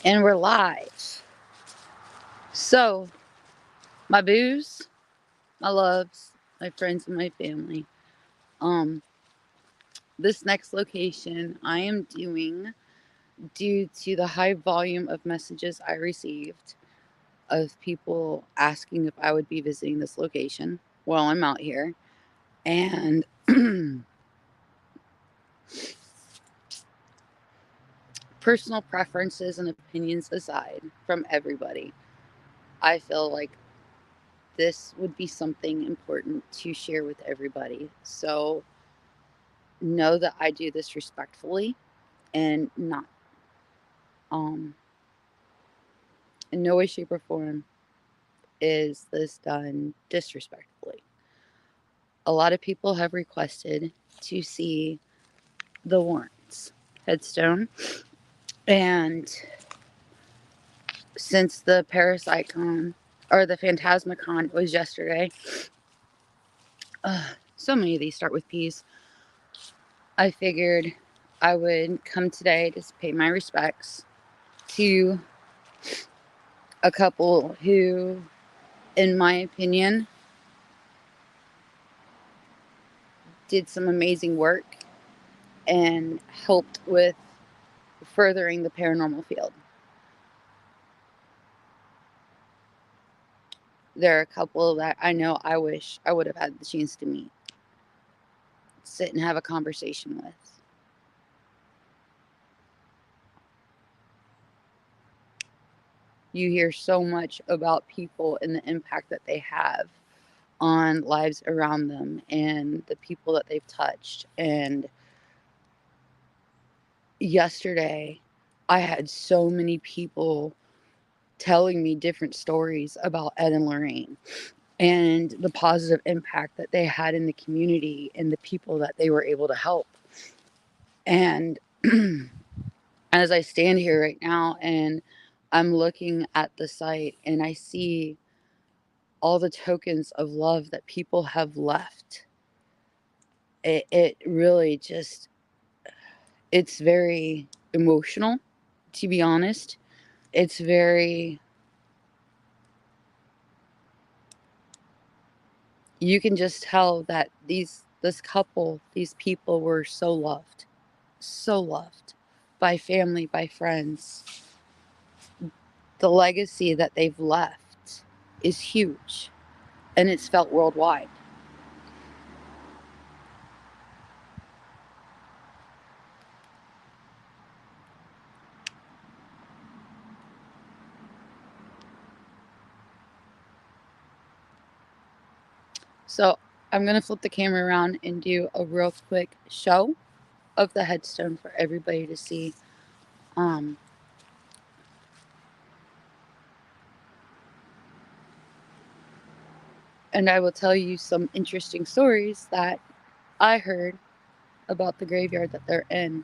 And we're live. So, my boos, my loves, my friends, and my family. Um, this next location I am doing due to the high volume of messages I received of people asking if I would be visiting this location while I'm out here. And personal preferences and opinions aside from everybody, I feel like this would be something important to share with everybody. So, know that I do this respectfully and not um in no way, shape, or form is this done disrespectfully. A lot of people have requested to see the Warrens headstone, and since the Parasitecon or the Phantasmacon was yesterday, so many of these start with P's. I figured I would come today to pay my respects to a couple who, in my opinion, did some amazing work and helped with furthering the paranormal field. There are a couple that I know I wish I would have had the chance to meet, sit and have a conversation with. You hear so much about people and the impact that they have on lives around them and the people that they've touched. And yesterday, I had so many people telling me different stories about Ed and Lorraine and the positive impact that they had in the community and the people that they were able to help. And as I stand here right now and I'm looking at the site and I see all the tokens of love that people have left, it really just, it's very emotional, to be honest. It's very, you can just tell that this couple, these people were so loved by family, by friends. The legacy that they've left is huge and it's felt worldwide. So I'm going to flip the camera around and do a real quick show of the headstone for everybody to see. Um, and I will tell you some interesting stories that I heard about the graveyard that they're in.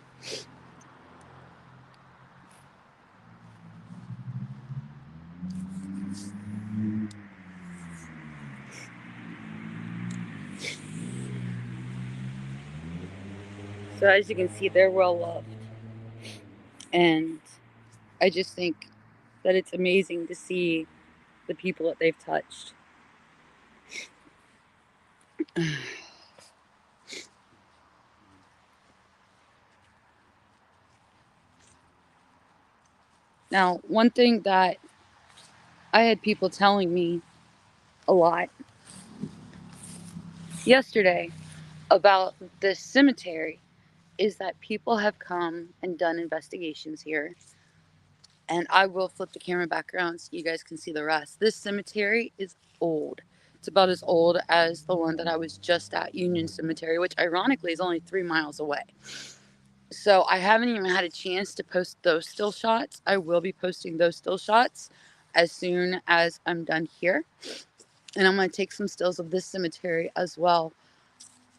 So as you can see, they're well loved. And I just think that it's amazing to see the people that they've touched. Now, one thing that I had people telling me a lot yesterday about this cemetery is that people have come and done investigations here. And I will flip the camera back around so you guys can see the rest. This cemetery is old. It's about as old as the one that I was just at, Union Cemetery, which ironically is only 3 miles away. So I haven't even had a chance to post those still shots. I will be posting those still shots as soon as I'm done here. And I'm going to take some stills of this cemetery as well.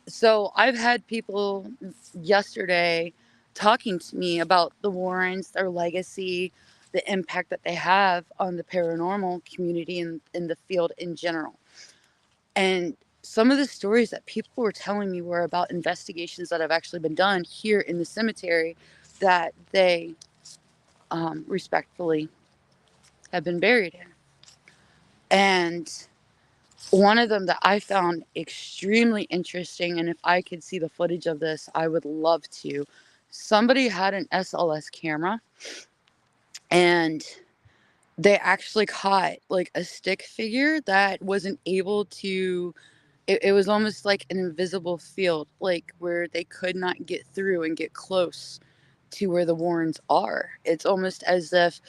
So I've had people yesterday talking to me about the Warrens, their legacy, the impact that they have on the paranormal community and in the field in general. And some of the stories that people were telling me were about investigations that have actually been done here in the cemetery that they respectfully, have been buried in. And one of them that I found extremely interesting, and if I could see the footage of this, I would love to. Somebody had an SLS camera, and they actually caught like a stick figure that wasn't able to. It was almost like an invisible field, like where they could not get through and get close to where the Warrens are. It's almost as if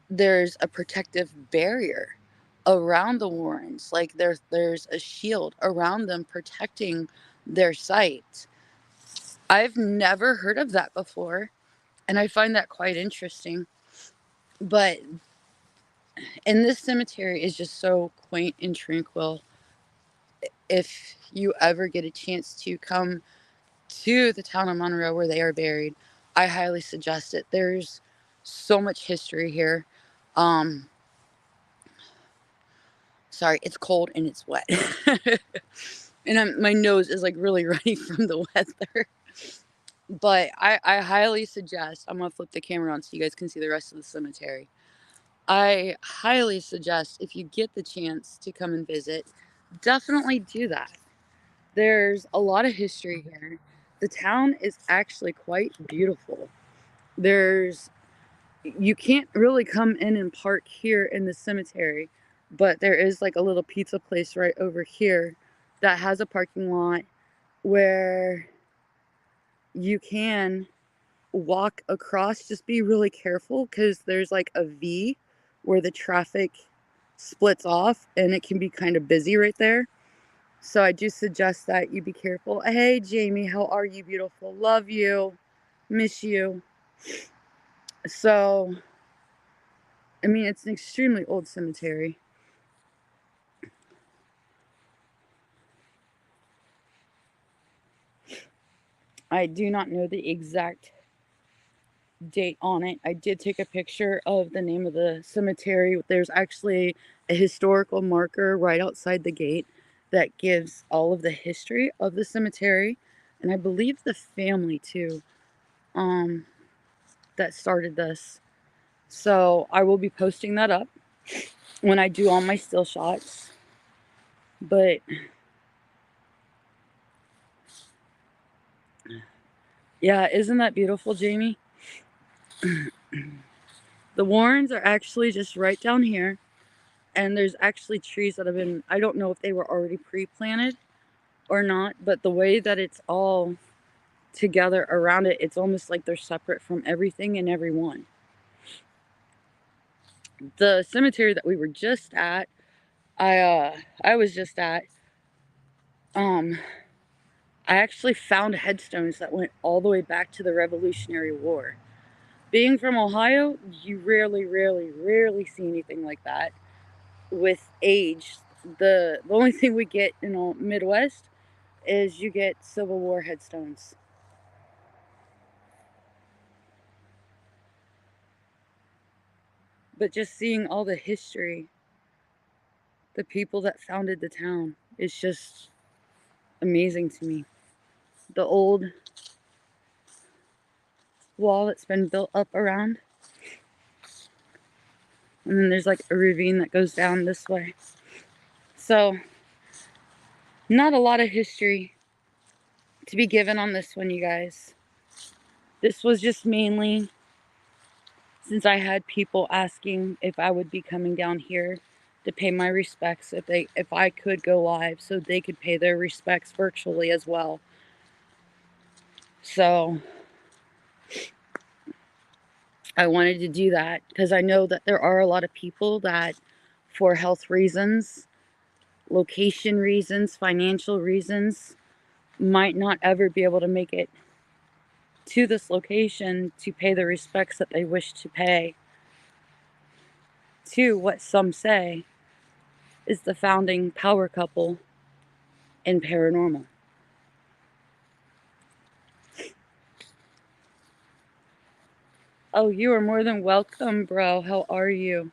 there's a protective barrier around the Warrens, like there's a shield around them protecting their site. I've never heard of that before, and I find that quite interesting. But and this cemetery is just so quaint and tranquil. If you ever get a chance to come to the town of Monroe where they are buried, I highly suggest it. There's so much history here. Um, Sorry, it's cold and it's wet. And my nose is like really runny from the weather. But I highly suggest, I'm going to flip the camera on so you guys can see the rest of the cemetery. I highly suggest if you get the chance to come and visit, definitely do that. There's a lot of history here. The town is actually quite beautiful. There's You can't really come in and park here in the cemetery, but there is like a little pizza place right over here that has a parking lot where you can walk across. Just be really careful because there's like a V where the traffic splits off and it can be kind of busy right there. So I do suggest that you be careful. Hey, Jamie, how are you, beautiful? Love you. Miss you. So, I mean, it's an extremely old cemetery. I do not know the exact date on it. I did take a picture of the name of the cemetery. There's actually a historical marker right outside the gate that gives all of the history of the cemetery, and I believe the family too, um, that started this. So I will be posting that up when I do all my still shots. But yeah, isn't that beautiful, Jamie? The Warrens are actually just right down here, and there's actually trees that have been, I don't know if they were already pre-planted or not, but the way that it's all together around it, it's almost like they're separate from everything and everyone. The cemetery that we were just at, I was just at, um, I actually found headstones that went all the way back to the Revolutionary War. Being from Ohio, you rarely see anything like that. With age, the only thing we get in the Midwest is you get Civil War headstones. But just seeing all the history, the people that founded the town, is just amazing to me. The old wall that's been built up around, and then there's like a ravine that goes down this way. So, not a lot of history to be given on this one, you guys. This was just mainly since I had people asking if I would be coming down here to pay my respects, if I could go live so they could pay their respects virtually as well. So I wanted to do that because I know that there are a lot of people that, for health reasons, location reasons, financial reasons, might not ever be able to make it to this location to pay the respects that they wish to pay to what some say is the founding power couple in paranormal. Oh, you are more than welcome, bro. How are you?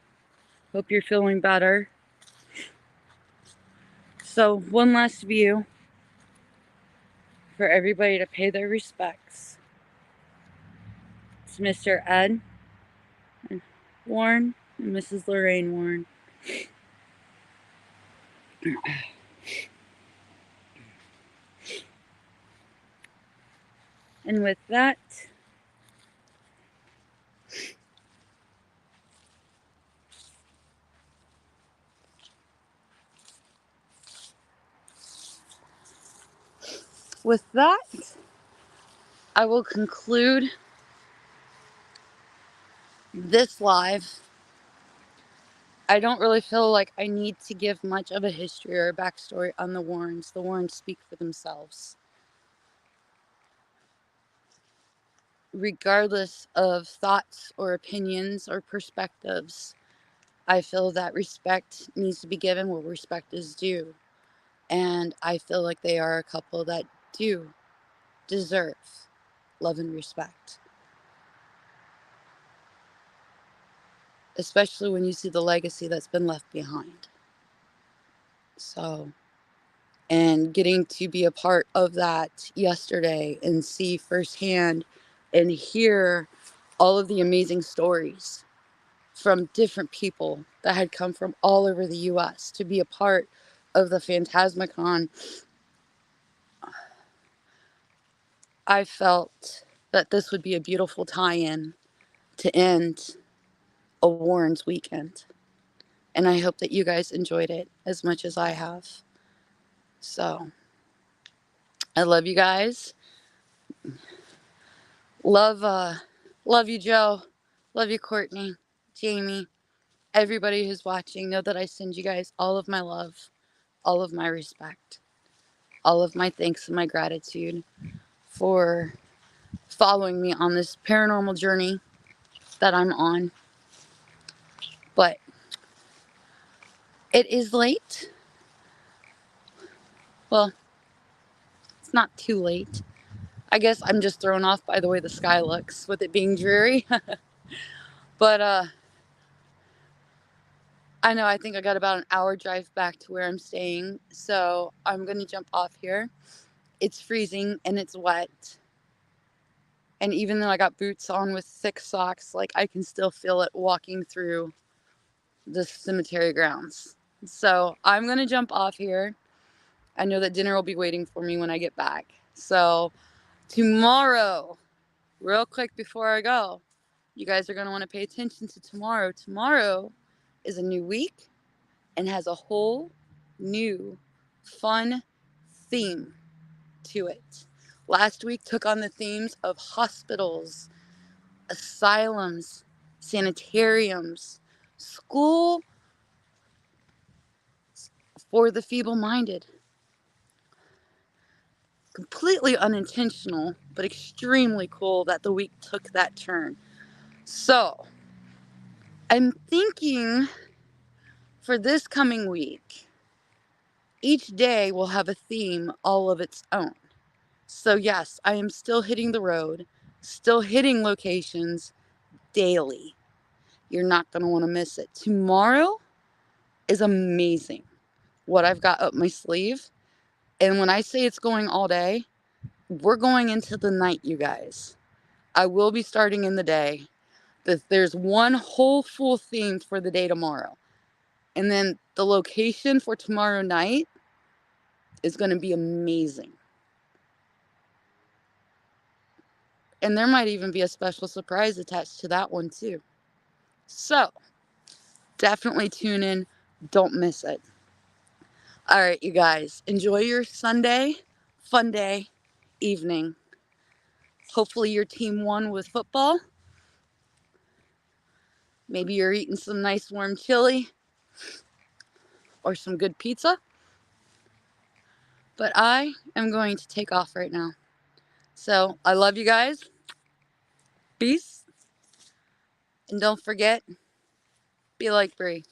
Hope you're feeling better. So, one last view for everybody to pay their respects. It's Mr. Ed Warren and Mrs. Lorraine Warren. And with that, I will conclude this live. I don't really feel like I need to give much of a history or a backstory on the Warrens. The Warrens speak for themselves. Regardless of thoughts or opinions or perspectives, I feel that respect needs to be given where respect is due. And I feel like they are a couple that do deserve love and respect. Especially when you see the legacy that's been left behind. So, and getting to be a part of that yesterday and see firsthand and hear all of the amazing stories from different people that had come from all over the US to be a part of the Phantasmicon, I felt that this would be a beautiful tie-in to end a Warren's weekend. And I hope that you guys enjoyed it as much as I have. So, I love you guys. Love you, Joe. Love you, Courtney, Jamie, everybody who's watching. Know that I send you guys all of my love, all of my respect, all of my thanks and my gratitude for following me on this paranormal journey that I'm on. But it is late. Well, it's not too late. I guess I'm just thrown off by the way the sky looks with it being dreary. But I know I think I got about an hour drive back to where I'm staying. So I'm going to jump off here. It's freezing and it's wet. And even though I got boots on with thick socks, like I can still feel it walking through the cemetery grounds. So I'm going to jump off here. I know that dinner will be waiting for me when I get back. So tomorrow, real quick before I go, you guys are going to want to pay attention to tomorrow. Tomorrow is a new week and has a whole new fun theme to it. Last week took on the themes of hospitals, asylums, sanitariums, school for the feeble-minded. Completely unintentional, but extremely cool that the week took that turn. So, I'm thinking for this coming week, each day will have a theme all of its own. So yes, I am still hitting the road, still hitting locations daily. You're not going to want to miss it. Tomorrow is amazing what I've got up my sleeve. And when I say it's going all day, we're going into the night, you guys. I will be starting in the day. There's one whole full theme for the day tomorrow. And then the location for tomorrow night is going to be amazing. And there might even be a special surprise attached to that one too. So, definitely tune in. Don't miss it. All right, you guys. Enjoy your Sunday, fun day, evening. Hopefully your team won with football. Maybe you're eating some nice warm chili or some good pizza. But I am going to take off right now. So, I love you guys. Peace. And don't forget, be like Bree.